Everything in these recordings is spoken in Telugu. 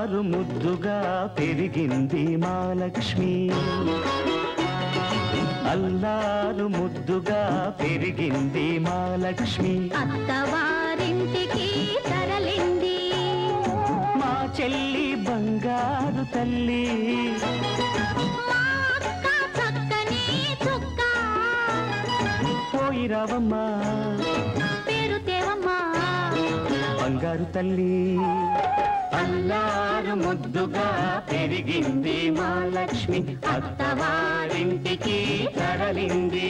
అల్లారు ముద్దుగా పెరిగింది మా లక్ష్మి అల్లారు ముద్దుగా పెరిగింది మా లక్ష్మి అత్తవారింటికి తరలింది మా చెల్లి బంగారు తల్లి మా అక్క చక్కని చుక్క పోయి రావమ్మా పేరు తేవమ్మా బంగారు తల్లి అల్లారు ముద్దుగా పెరిగింది మా లక్ష్మి అత్తవారింటికి తరలింది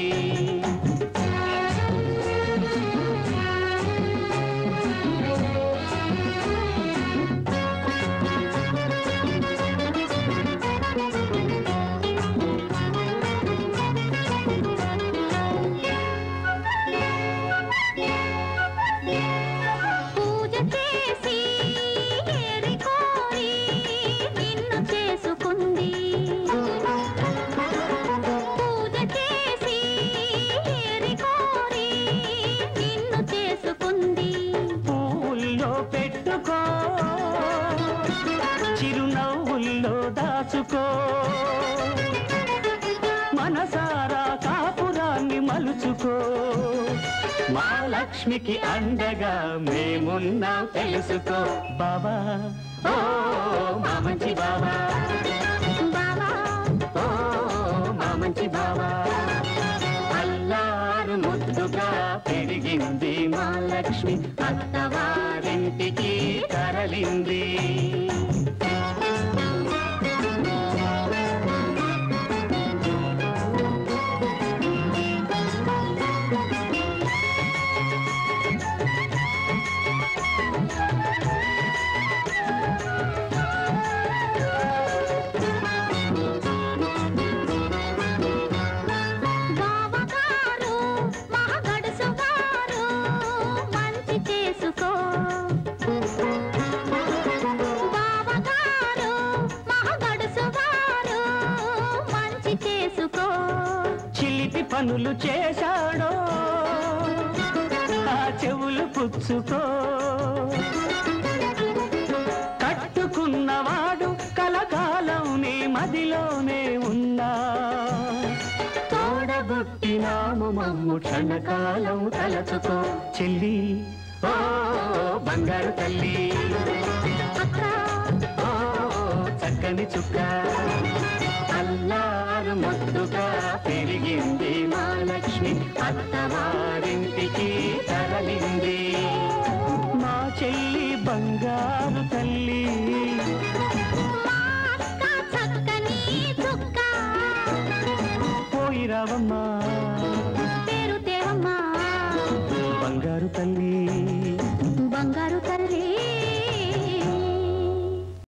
చిరునవ్వుల్లో దాచుకో మనసారా కాపురాన్ని మలుచుకో మా లక్ష్మికి అండగా మేమున్నా తెలుసుకో బాబా ఓ మా మంచి బాబా ఓ మా మంచి బాబా అల్లారు ముద్దుగా పెరిగింది మా లక్ష్మి అత్తవారింటికి తరలింది చిలిపి పనులు చేశాడో ఆ చెవులు పుచ్చుకో కట్టుకున్నవాడు కలకాలం నీ మదిలోనే ఉన్నా తోడబుట్టినాము మమ్ము క్షణకాలం తలచుకో చెల్లి ఓ బంగారు తల్లి ఓ చక్కని చుక్క అల్లారు ముద్దుగా పెరిగింది మా లక్ష్మి అత్తవారింటికి తరలింది మా చెల్లి బంగారు తల్లి చక్కని చుక్క పోయి రావమ్మా పేరు తేవమ్మా బంగారు తల్లి